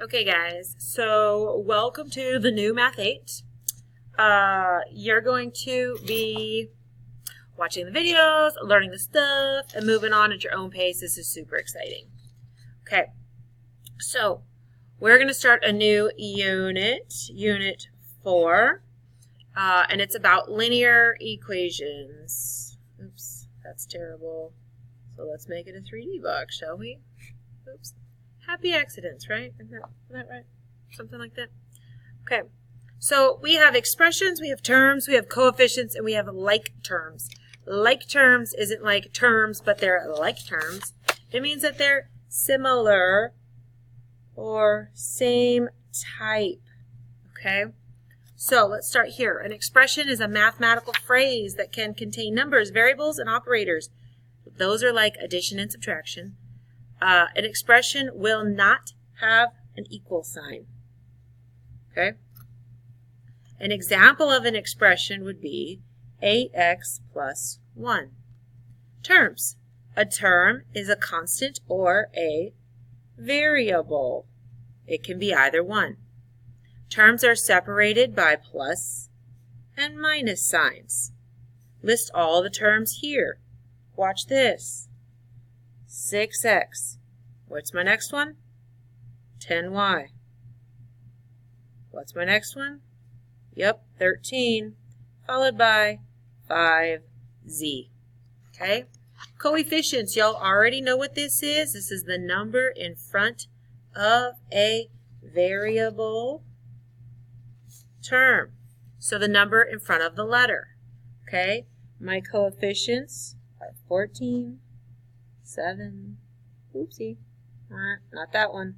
Okay guys, so welcome to the new Math 8. You're going to be watching the videos, learning the stuff, and moving on at your own pace. This is super exciting. Okay, so we're going to start a new unit, Unit 4, and it's about linear equations. Oops, that's terrible. So let's make it a 3D box, shall we? Oops. Happy accidents, right? Isn't that right? Something like that. Okay. So we have expressions, we have terms, we have coefficients, and we have like terms. Like terms isn't like terms, but they're like terms. It means that they're similar or same type. Okay? So let's start here. An expression is a mathematical phrase that can contain numbers, variables, and operators. Those are like addition and subtraction. An expression will not have an equal sign. Okay? An example of an expression would be ax plus 1. Terms. A term is a constant or a variable. It can be either one. Terms are separated by plus and minus signs. List all the terms here. Watch this. 6x. What's my next one? 10y. What's my next one? Yep, 13, followed by 5z. Okay? Coefficients, y'all already know what this is. This is the number in front of a variable term. So the number in front of the letter. Okay? My coefficients are 14, 7, oopsie, not that one,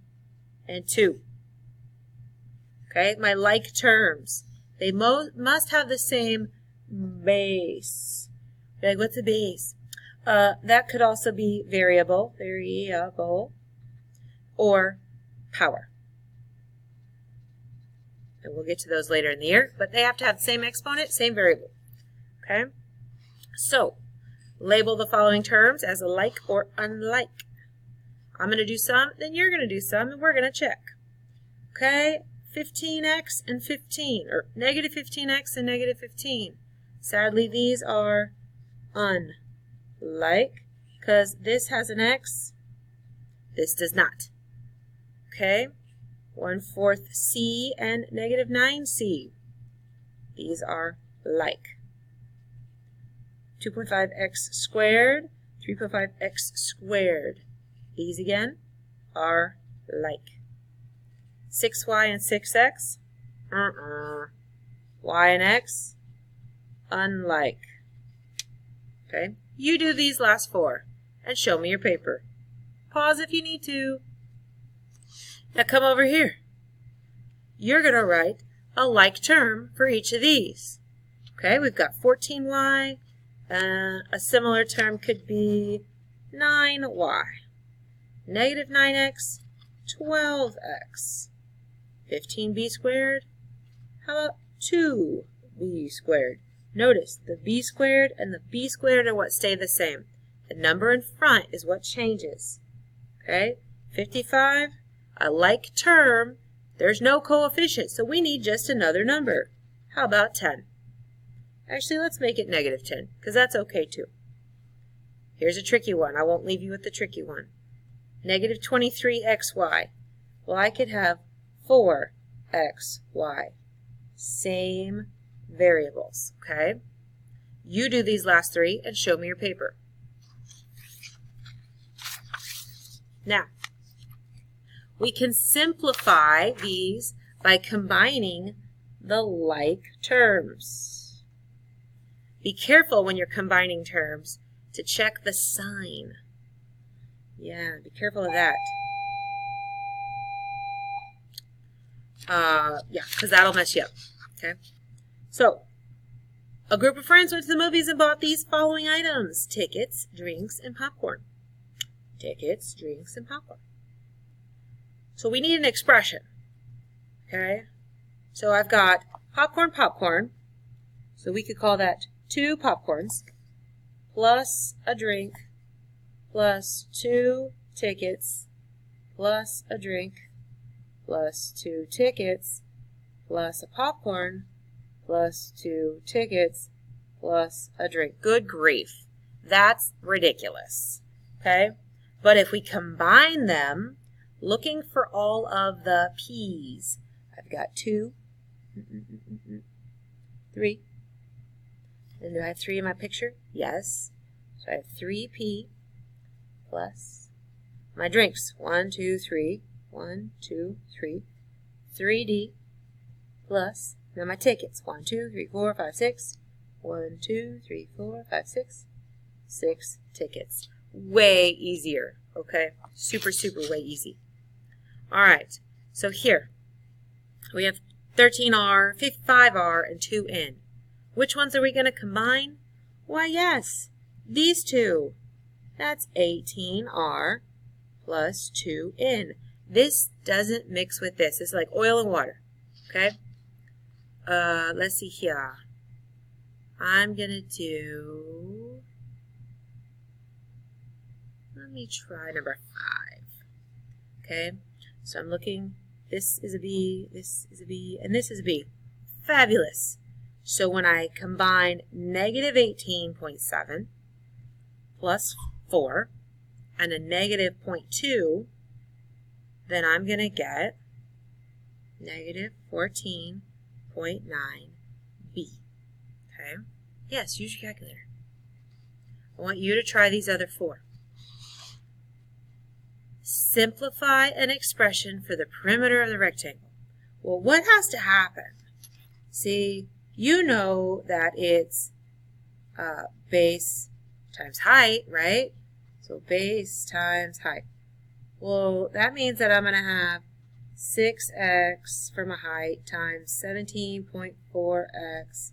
and 2. Okay, my like terms, they must have the same base. Like, what's a base? That could also be variable, or power. And we'll get to those later in the year, but they have to have the same exponent, same variable. Okay, so label the following terms as like or unlike. I'm going to do some, then you're going to do some, and we're going to check. Okay, 15x and 15, or negative 15x and negative 15. Sadly, these are unlike, because this has an x, this does not. Okay, 1/4 c and negative 9c. These are like. 2.5x squared, 3.5x squared. These again are like. 6y and 6x, y and x, unlike. Okay, you do these last 4 and show me your paper. Pause if you need to. Now come over here. You're going to write a like term for each of these. Okay, we've got 14y. A similar term could be 9y. Negative 9x, 12x. 15b squared. How about 2b squared? Notice the b squared and the b squared are what stay the same. The number in front is what changes. Okay, 55, a like term. There's no coefficient, so we need just another number. How about 10? Actually, let's make it negative 10, because that's okay too. Here's a tricky one. I won't leave you with the tricky one. Negative 23xy. Well, I could have 4xy. Same variables, okay? You do these last 3 and show me your paper. Now, we can simplify these by combining the like terms. Be careful when you're combining terms to check the sign. Yeah, be careful of that. Yeah, because that'll mess you up. Okay. So, a group of friends went to the movies and bought these following items: tickets, drinks, and popcorn. Tickets, drinks, and popcorn. So we need an expression. Okay. So I've got popcorn. So we could call that 2 popcorns plus a drink plus 2 tickets plus a drink plus 2 tickets plus a popcorn plus 2 tickets plus a drink. Good grief. That's ridiculous. Okay? But if we combine them, looking for all of the P's, I've got 2, 3. And do I have 3 in my picture? Yes. So I have 3P plus my drinks. 1, 2, 3. 1, 2, 3. 3D plus now my tickets. 1, 2, 3, 4, 5, 6. 1, 2, 3, 4, 5, 6. 6 tickets. Way easier. Okay? Super, super way easy. All right. So here we have 13R, 55R, and 2N. Which ones are we going to combine? Why, yes, these two. That's 18R plus 2N. This doesn't mix with this. It's like oil and water. Okay? Let's see here. I'm going to do, let me try number 5. Okay? So I'm looking, this is a B, this is a B, and this is a B. Fabulous. So when I combine negative 18.7 plus 4 and a negative 0.2, then I'm going to get negative 14.9B. Okay? Yes, use your calculator. I want you to try these other 4. Simplify an expression for the perimeter of the rectangle. Well, what has to happen? See, you know that it's base times height, right? So base times height. Well, that means that I'm going to have 6x for my height times 17.4x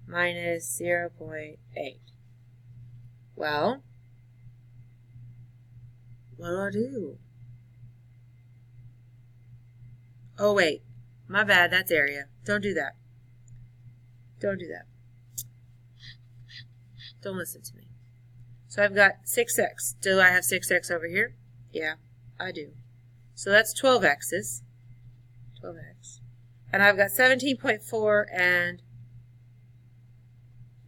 minus 0.8. Well, what do I do? Oh, wait. My bad. That's area. Don't do that. Don't do that. Don't listen to me. So I've got 6x. Do I have 6x over here? Yeah, I do. So that's 12x's. 12x. And I've got 17.4 and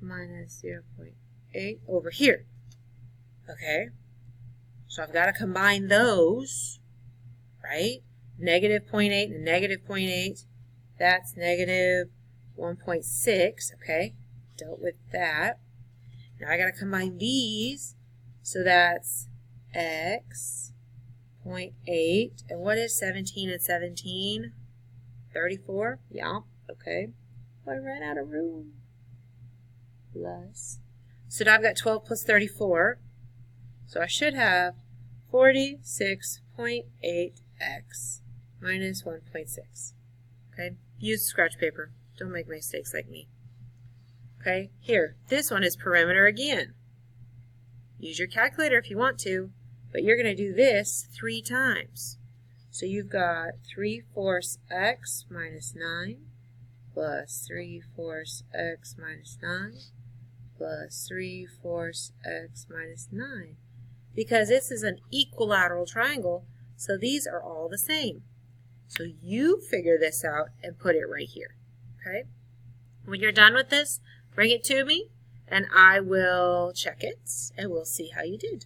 minus 0.8 over here. Okay. So I've got to combine those, right? Negative 0.8 and negative 0.8. That's negative 1.6, okay, dealt with that. Now I got to combine these, so that's x 0.8, and what is 17 and 17? 34, yeah, okay. I ran out of room. Plus, so now I've got 12 plus 34, so I should have 46.8x minus 1.6, okay. Use scratch paper. Don't make mistakes like me. Okay, here, this one is perimeter again. Use your calculator if you want to, but you're going to do this 3 times. So you've got 3/4 x minus 9 plus 3/4 x minus 9 plus 3/4 x minus 9. Because this is an equilateral triangle, so these are all the same. So you figure this out and put it right here. Okay? When you're done with this, bring it to me, and I will check it, and we'll see how you did.